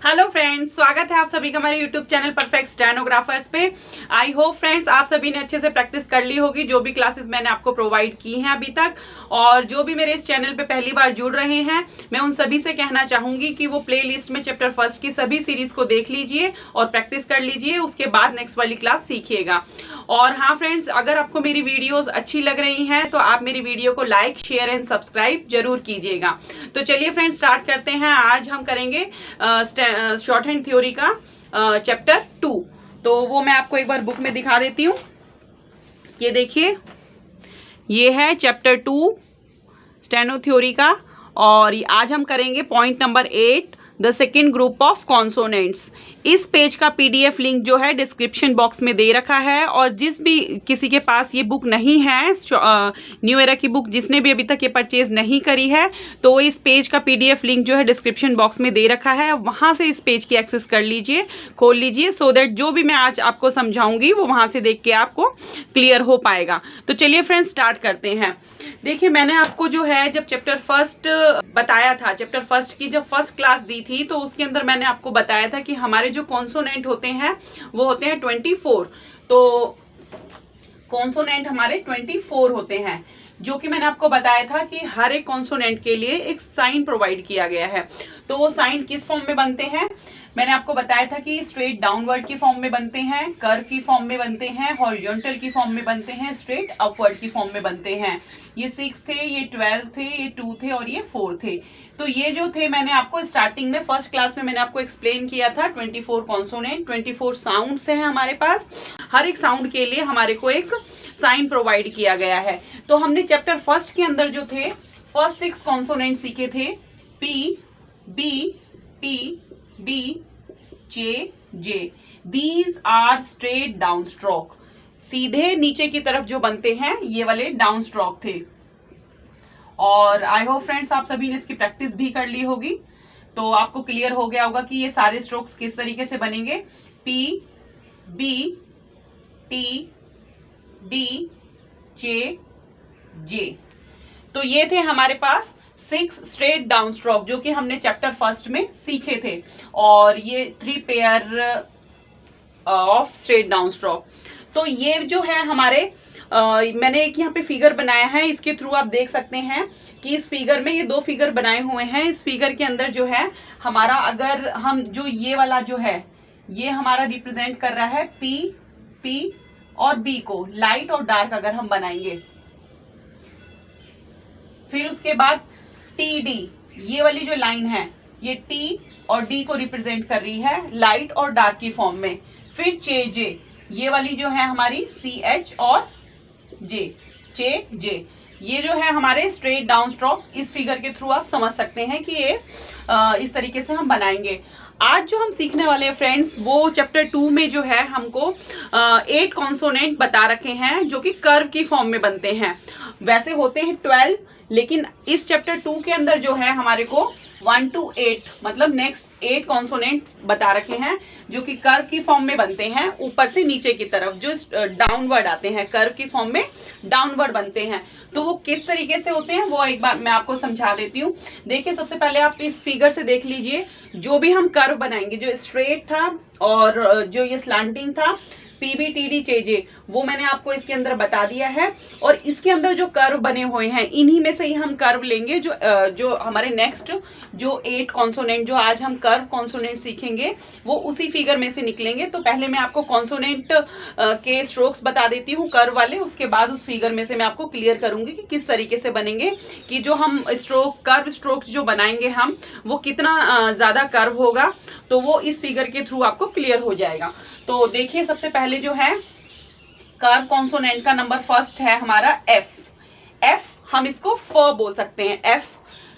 Hello friends, स्वागत है आप सभी का हमारे यूट्यूब चैनल परफेक्ट स्टेनोग्राफर्स पे। आई होप फ्रेंड्स आप सभी ने अच्छे से प्रैक्टिस कर ली होगी जो भी क्लासेस मैंने आपको प्रोवाइड की हैं अभी तक। और जो भी मेरे इस चैनल पे पहली बार जुड़ रहे हैं, मैं उन सभी से कहना चाहूंगी कि वो प्ले लिस्ट में चैप्टर फर्स्ट की सभी सीरीज को देख लीजिए और प्रैक्टिस कर लीजिए, उसके बाद नेक्स्ट वाली क्लास सीखिएगा। और हाँ फ्रेंड्स, अगर आपको मेरी वीडियोज अच्छी लग रही हैं तो आप मेरी वीडियो को लाइक, शेयर एंड सब्सक्राइब जरूर कीजिएगा। तो चलिए फ्रेंड्स स्टार्ट करते हैं। आज हम करेंगे शॉर्ट हैंड थ्योरी का चैप्टर 2। तो वो मैं आपको एक बार बुक में दिखा देती हूँ। ये देखिए, ये है चैप्टर 2 स्टेनो थ्योरी का। और आज हम करेंगे point number 8, the second group of consonants. इस पेज का पीडीएफ लिंक जो है डिस्क्रिप्शन बॉक्स में दे रखा है। और जिस भी किसी के पास ये बुक नहीं है, न्यू एरा की बुक, जिसने भी अभी तक ये परचेज नहीं करी है, तो इस पेज का पीडीएफ लिंक जो है डिस्क्रिप्शन बॉक्स में दे रखा है, वहाँ से इस पेज की एक्सेस कर लीजिए, खोल लीजिए, सो दैट जो भी मैं आज आपको समझाऊंगी वो वहाँ से देख के आपको क्लियर हो पाएगा। तो चलिए फ्रेंड्स स्टार्ट करते हैं। देखिए, मैंने आपको जो है जब चैप्टर फर्स्ट बताया था, चैप्टर फर्स्ट की जब फर्स्ट क्लास दी थी, तो उसके अंदर मैंने आपको बताया था कि हमारे जो कॉन्सोनेंट होते हैं वो होते हैं 24। तो कॉन्सोनेंट हमारे 24 होते हैं, जो कि मैंने आपको बताया था कि हर एक कॉन्सोनेंट के लिए एक साइन प्रोवाइड किया गया है। तो वो साइन किस फॉर्म में बनते हैं, मैंने आपको बताया था कि स्ट्रेट डाउनवर्ड की फॉर्म में बनते हैं, कर्व की फॉर्म में बनते हैं, हॉरिजॉन्टल की फॉर्म में बनते हैं, स्ट्रेट अपवर्ड की फॉर्म में बनते हैं। ये 6 थे, ये 12 थे, ये 2 थे और ये 4 थे। तो ये जो थे मैंने आपको स्टार्टिंग में फर्स्ट क्लास में मैंने आपको एक्सप्लेन किया था। 24 कॉन्सोनेंट, 24 साउंड्स हैं हमारे पास। हर एक साउंड के लिए हमारे को एक साइन प्रोवाइड किया गया है। तो हमने चैप्टर फर्स्ट के अंदर जो थे फर्स्ट 6 कॉन्सोनेंट सीखे थे, P, B, T, D, J, J. These are straight down stroke. सीधे नीचे की तरफ जो बनते हैं ये वाले डाउन स्ट्रोक थे। और आई होप फ्रेंड्स आप सभी ने इसकी प्रैक्टिस भी कर ली होगी, तो आपको क्लियर हो गया होगा कि ये सारे स्ट्रोक्स किस तरीके से बनेंगे। P, B, T, D, J, जे। तो ये थे हमारे पास 6 स्ट्रेट डाउन स्ट्रोक जो कि हमने चैप्टर फर्स्ट में सीखे थे। और ये 3 pair of straight down stroke. तो ये जो है हमारे मैंने एक यहाँ पे फिगर बनाया है, इसके थ्रू आप देख सकते हैं कि इस फिगर में ये 2 फिगर बनाए हुए हैं। इस फिगर के अंदर जो है हमारा, अगर हम जो ये वाला जो है ये हमारा रिप्रेजेंट कर रहा है पी, पी और बी को, लाइट और डार्क अगर हम बनाएंगे। फिर उसके बाद टी, डी, ये वाली जो लाइन है ये टी और डी को रिप्रेजेंट कर रही है लाइट और डार्क की फॉर्म में। फिर चे, जे, ये वाली जो है हमारी सी, एच और जे, चे, जे। ये जो है हमारे स्ट्रेट डाउन स्ट्रोक। इस फिगर के थ्रू आप समझ सकते हैं कि ये इस तरीके से हम बनाएंगे। आज जो हम सीखने वाले हैं फ्रेंड्स, वो चैप्टर 2 में जो है हमको 8 कॉन्सोनेंट बता रखे हैं जो कि कर्व की फॉर्म में बनते हैं। वैसे होते हैं 12, लेकिन इस चैप्टर 2 के अंदर जो है हमारे को 1 to 8 मतलब नेक्स्ट 8 कॉन्सोनेंट बता रखे हैं जो कि कर्व की फॉर्म में बनते हैं, ऊपर से नीचे की तरफ जो डाउनवर्ड आते हैं, कर्व की फॉर्म में डाउनवर्ड बनते हैं। तो वो किस तरीके से होते हैं वो एक बार मैं आपको समझा देती हूँ। देखिए, सबसे पहले आप इस फिगर से देख लीजिए, जो भी हम कर्व बनाएंगे, जो स्ट्रेट था और जो ये स्लांटिंग था, पीबी, टीडी, चेजे, वो मैंने आपको इसके अंदर बता दिया है। और इसके अंदर जो कर्व बने हुए हैं इन्हीं में से ही हम कर्व लेंगे। जो हमारे नेक्स्ट जो 8 कॉन्सोनेंट जो आज हम कर्व कॉन्सोनेंट सीखेंगे वो उसी फिगर में से निकलेंगे। तो पहले मैं आपको कॉन्सोनेंट के स्ट्रोक्स बता देती हूँ कर्व वाले, उसके बाद उस फिगर में से मैं आपको क्लियर करूंगी कि किस तरीके से बनेंगे, कि जो हम कर्व स्ट्रोक्स जो बनाएंगे हम वो कितना ज्यादा कर्व होगा। तो वो इस फिगर के थ्रू आपको क्लियर हो जाएगा। तो देखिए, सबसे पहले जो है कर्व कॉन्सोनेंट का नंबर फर्स्ट है हमारा एफ। एफ हम इसको फ बोल सकते हैं, एफ।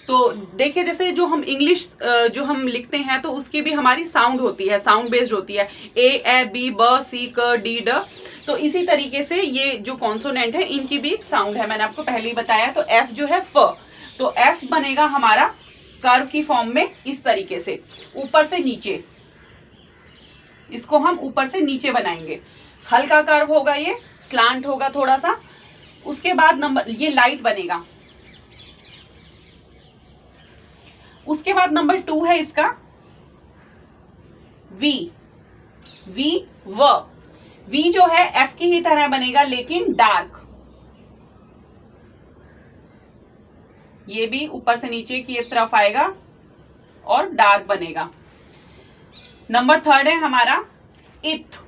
तो देखिए, जैसे जो हम इंग्लिश जो हम लिखते हैं तो उसकी भी हमारी साउंड होती है, साउंड बेस्ड होती है, ए, बी, ब, सी, क, डी, ड। तो इसी तरीके से ये जो कॉन्सोनेंट है इनकी भी एक साउंड है, मैंने आपको पहले ही बताया। तो एफ जो है फ, तो एफ बनेगा हमारा कर्व की फॉर्म में इस तरीके से, ऊपर से नीचे। इसको हम ऊपर से नीचे बनाएंगे, हल्का कर्व होगा, ये स्लांट होगा थोड़ा सा। उसके बाद नंबर ये लाइट बनेगा। उसके बाद नंबर 2 है इसका वी, वी वी जो है एफ की ही तरह बनेगा लेकिन डार्क। ये भी ऊपर से नीचे की तरफ आएगा और डार्क बनेगा। नंबर 3 है हमारा इथ,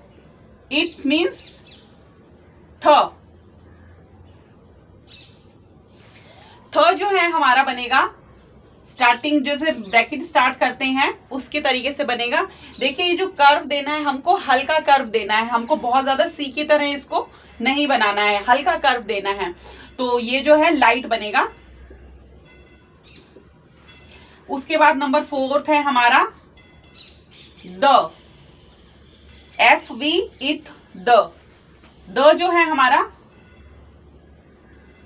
इथ मीन्स थ जो है हमारा बनेगा स्टार्टिंग, जैसे ब्रैकेट स्टार्ट करते हैं उसके तरीके से बनेगा। देखिए ये जो कर्व देना है हमको, हल्का कर्व देना है हमको, बहुत ज्यादा सी की तरह इसको नहीं बनाना है, हल्का कर्व देना है। तो ये जो है लाइट बनेगा। उसके बाद नंबर 4 है हमारा द, एफ वी इथ द जो है हमारा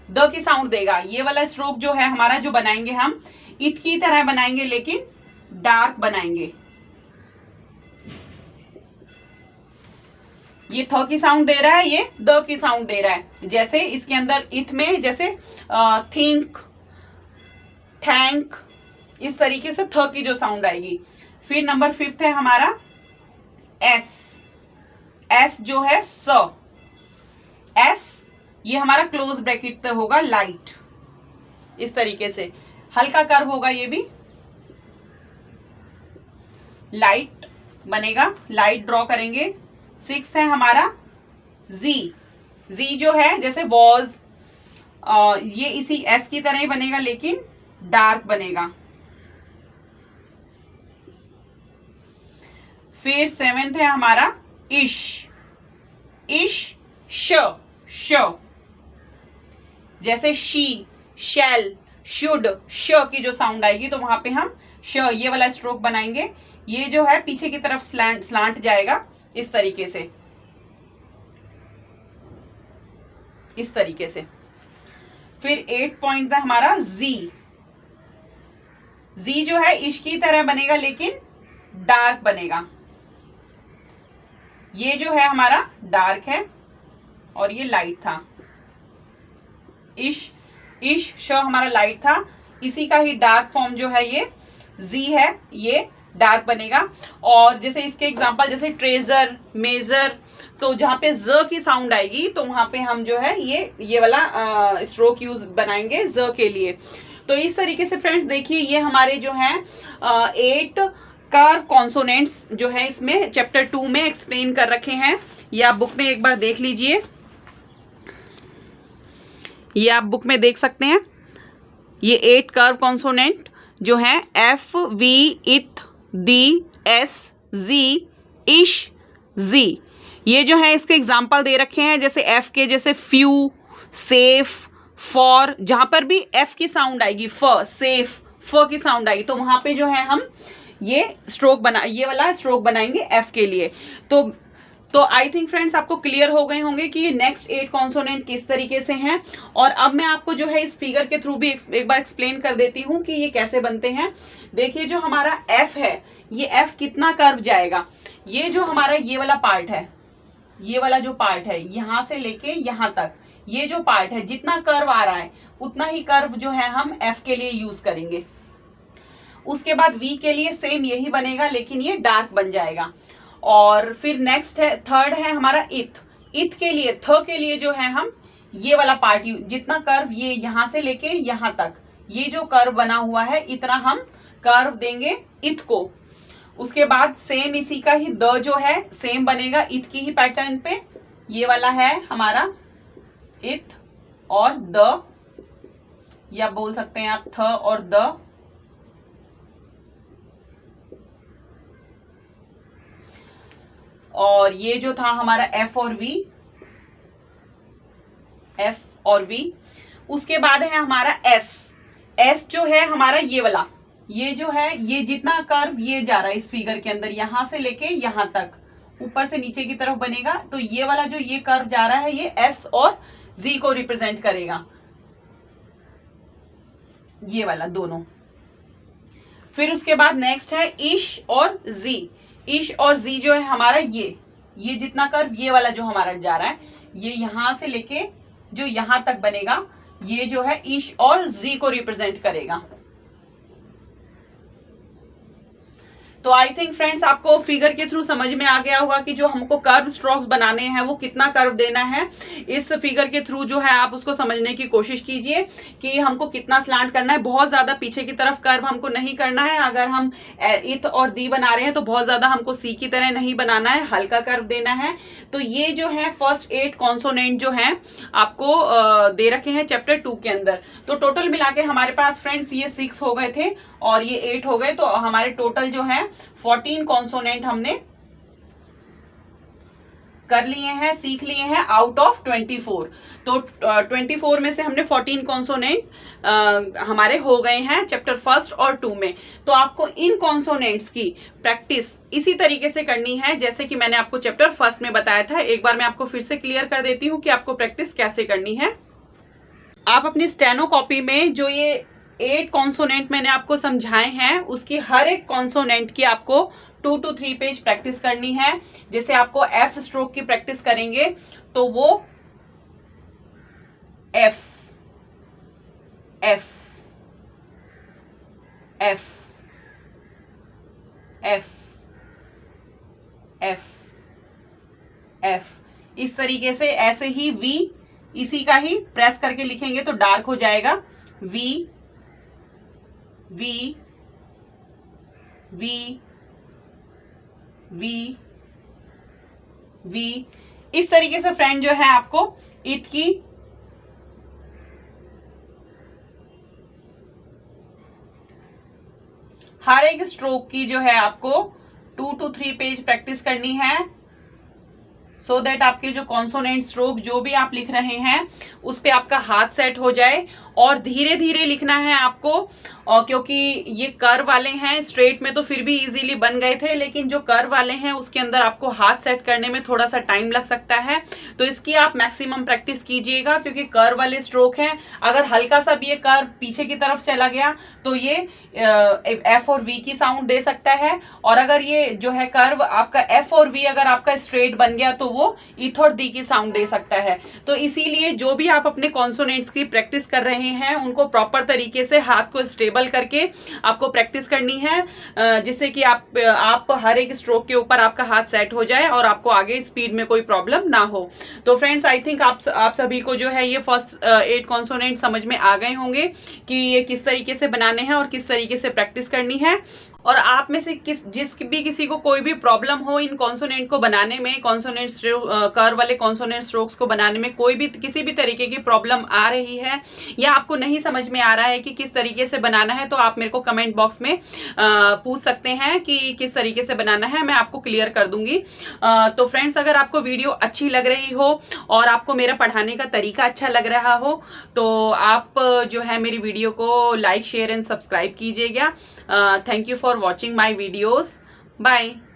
द की साउंड देगा। ये वाला स्ट्रोक जो है हमारा जो बनाएंगे हम इथ की तरह बनाएंगे लेकिन डार्क बनाएंगे। ये थ की साउंड दे रहा है, ये द की साउंड दे रहा है। जैसे इसके अंदर इथ में जैसे थिंक, थैंक, इस तरीके से थ की जो साउंड आएगी। फिर नंबर 5 है हमारा एस, एस जो है स, एस ये हमारा क्लोज ब्रैकेट होगा लाइट, इस तरीके से हल्का कर्व होगा, ये भी लाइट बनेगा, लाइट ड्रॉ करेंगे। 6 है हमारा जी, जी जो है जैसे वॉज, ये इसी एस की तरह ही बनेगा लेकिन डार्क बनेगा। फिर 7 है हमारा इश, इश श जैसे शी, शैल, शुड, श की जो साउंड आएगी तो वहां पे हम श ये वाला स्ट्रोक बनाएंगे। ये जो है पीछे की तरफ स्लांट जाएगा इस तरीके से, इस तरीके से। फिर 8 पॉइंट है हमारा जी, जी जो है इश की तरह बनेगा लेकिन डार्क बनेगा। ये जो है हमारा डार्क है और ये लाइट था। इश श हमारा लाइट था, इसी का ही डार्क फॉर्म जो है ये जी है, ये डार्क बनेगा। और जैसे इसके एग्जांपल जैसे ट्रेजर, मेजर, तो जहाँ पे ज की साउंड आएगी तो वहां पे हम जो है ये वाला स्ट्रोक यूज बनाएंगे ज के लिए। तो इस तरीके से फ्रेंड्स देखिए ये हमारे जो है 8 कर्व कॉन्सोनेंट्स जो है इसमें चैप्टर 2 में एक्सप्लेन कर रखे हैं। ये आप बुक में एक बार देख लीजिए, ये आप बुक में देख सकते हैं। ये 8 कर्व कॉन्सोनेंट जो हैं एफ, वी, इथ, दी, एस, जी, इश, जी, ये जो है इसके एग्जाम्पल दे रखे हैं। जैसे एफ के जैसे फ्यू, सेफ, फॉर, जहां पर भी एफ की साउंड आएगी, फ, सेफ, फ की साउंड आएगी तो वहां पे जो है हम ये वाला स्ट्रोक बनाएंगे एफ के लिए। तो आई थिंक फ्रेंड्स आपको क्लियर हो गए होंगे कि ये नेक्स्ट 8 कॉन्सोनेंट किस तरीके से हैं। और अब मैं आपको जो है इस फिगर के थ्रू भी एक बार एक्सप्लेन कर देती हूँ कि ये कैसे बनते हैं। देखिए जो हमारा एफ है, ये एफ कितना कर्व जाएगा, ये जो हमारा ये वाला पार्ट है, ये वाला जो पार्ट है यहां से लेके यहां तक, ये जो पार्ट है जितना कर्व आ रहा है उतना ही कर्व जो है हम एफ के लिए यूज करेंगे। उसके बाद वी के लिए सेम यही बनेगा लेकिन ये डार्क बन जाएगा। और फिर नेक्स्ट है, थर्ड है हमारा इथ, इथ के लिए, थ के लिए जो है हम ये वाला पार्ट, जितना कर्व ये यहां से लेके यहां तक, ये जो कर्व बना हुआ है इतना हम कर्व देंगे इथ को। उसके बाद सेम इसी का ही द जो है सेम बनेगा इथ की ही पैटर्न पे, ये वाला है हमारा इथ और द, या बोल सकते हैं आप थ और द। और ये जो था हमारा एफ और वी, एफ और वी। उसके बाद है हमारा एस, एस जो है हमारा ये वाला, ये जो है ये जितना कर्व ये जा रहा है इस फिगर के अंदर यहां से लेके यहां तक ऊपर से नीचे की तरफ बनेगा, तो ये वाला जो ये कर्व जा रहा है ये एस और जी को रिप्रेजेंट करेगा, ये वाला दोनों। फिर उसके बाद नेक्स्ट है इश और जी, इश और जी जो है हमारा ये जितना कर्व ये वाला जो हमारा जा रहा है ये यहां से लेके जो यहां तक बनेगा, ये जो है इश और जी को रिप्रेजेंट करेगा। तो आई थिंक फ्रेंड्स आपको फिगर के थ्रू समझ में आ गया होगा कि जो हमको कर्व स्ट्रोक्स बनाने हैं वो कितना कर्व देना है। इस फिगर के थ्रू जो है आप उसको समझने की कोशिश कीजिए कि हमको कितना स्लांट करना है। बहुत ज्यादा पीछे की तरफ कर्व हमको नहीं करना है। अगर हम इथ और दी बना रहे हैं तो बहुत ज्यादा हमको सी की तरह नहीं बनाना है, हल्का कर्व देना है। तो ये जो है फर्स्ट 8 कॉन्सोनेंट जो है आपको दे रखे हैं चैप्टर 2 के अंदर। तो टोटल मिला के हमारे पास फ्रेंड्स ये 6 हो गए थे और ये 8 हो गए, तो हमारे टोटल जो है 14 कॉन्सोनेंट हमने कर लिए हैं, सीख लिए हैं आउट ऑफ 24। तो 24 में से हमने 14 कॉन्सोनेंट हमारे हो गए हैं चैप्टर 1 और 2 में। तो आपको इन कॉन्सोनेंट्स की प्रैक्टिस इसी तरीके से करनी है जैसे कि मैंने आपको चैप्टर 1 में बताया था। एक बार मैं आपको फिर से क्लियर कर देती हूँ कि आपको प्रैक्टिस कैसे करनी है। आप अपनी स्टेनो कॉपी में जो ये 8 कॉन्सोनेंट मैंने आपको समझाए हैं उसकी हर एक कॉन्सोनेंट की आपको 2 to 3 पेज प्रैक्टिस करनी है। जैसे आपको एफ स्ट्रोक की प्रैक्टिस करेंगे तो वो F F F F F F इस तरीके से, ऐसे ही वी इसी का ही प्रेस करके लिखेंगे तो डार्क हो जाएगा। V V V V V इस तरीके से फ्रेंड जो है आपको इत की हर एक स्ट्रोक की जो है आपको 2 to 3 पेज प्रैक्टिस करनी है सो दैट आपके जो कॉन्सोनेंट स्ट्रोक जो भी आप लिख रहे हैं उस पे आपका हाथ सेट हो जाए। और धीरे धीरे लिखना है आपको, और क्योंकि ये कर्व वाले हैं, स्ट्रेट में तो फिर भी इजीली बन गए थे, लेकिन जो कर्व वाले हैं उसके अंदर आपको हाथ सेट करने में थोड़ा सा टाइम लग सकता है। तो इसकी आप मैक्सिमम प्रैक्टिस कीजिएगा क्योंकि कर्व वाले स्ट्रोक हैं। अगर हल्का सा भी ये कर्व पीछे की तरफ चला गया तो ये एफ और वी की साउंड दे सकता है, और अगर ये जो है कर्व आपका एफ और वी अगर आपका स्ट्रेट बन गया तो वो ईथ और दी की साउंड दे सकता है। तो इसीलिए जो भी आप अपने कॉन्सोनेंट्स की प्रैक्टिस कर रहे हैं उनको प्रॉपर तरीके से हाथ को स्टेबल करके आपको प्रैक्टिस करनी है, जिससे कि आप हर एक स्ट्रोक के ऊपर आपका हाथ सेट हो जाए और आपको आगे स्पीड में कोई प्रॉब्लम ना हो। तो फ्रेंड्स आई थिंक आप सभी को जो है ये फर्स्ट 8 कॉन्सोनेंट समझ में आ गए होंगे कि ये किस तरीके से बनाने हैं और किस तरीके से प्रैक्टिस करनी है। और आप में से किसी को कोई भी प्रॉब्लम हो इन कॉन्सोनेंट को बनाने में, कॉन्सोनेंट कर्व वाले कॉन्सोनेंट स्ट्रोक्स को बनाने में कोई भी किसी भी तरीके की प्रॉब्लम आ रही है या आपको नहीं समझ में आ रहा है कि किस तरीके से बनाना है, तो आप मेरे को कमेंट बॉक्स में पूछ सकते हैं कि किस तरीके से बनाना है, मैं आपको क्लियर कर दूंगी। तो फ्रेंड्स अगर आपको वीडियो अच्छी लग रही हो और आपको मेरा पढ़ाने का तरीका अच्छा लग रहा हो तो आप जो है मेरी वीडियो को लाइक शेयर एंड सब्सक्राइब कीजिएगा। Thank you for watching my videos. Bye.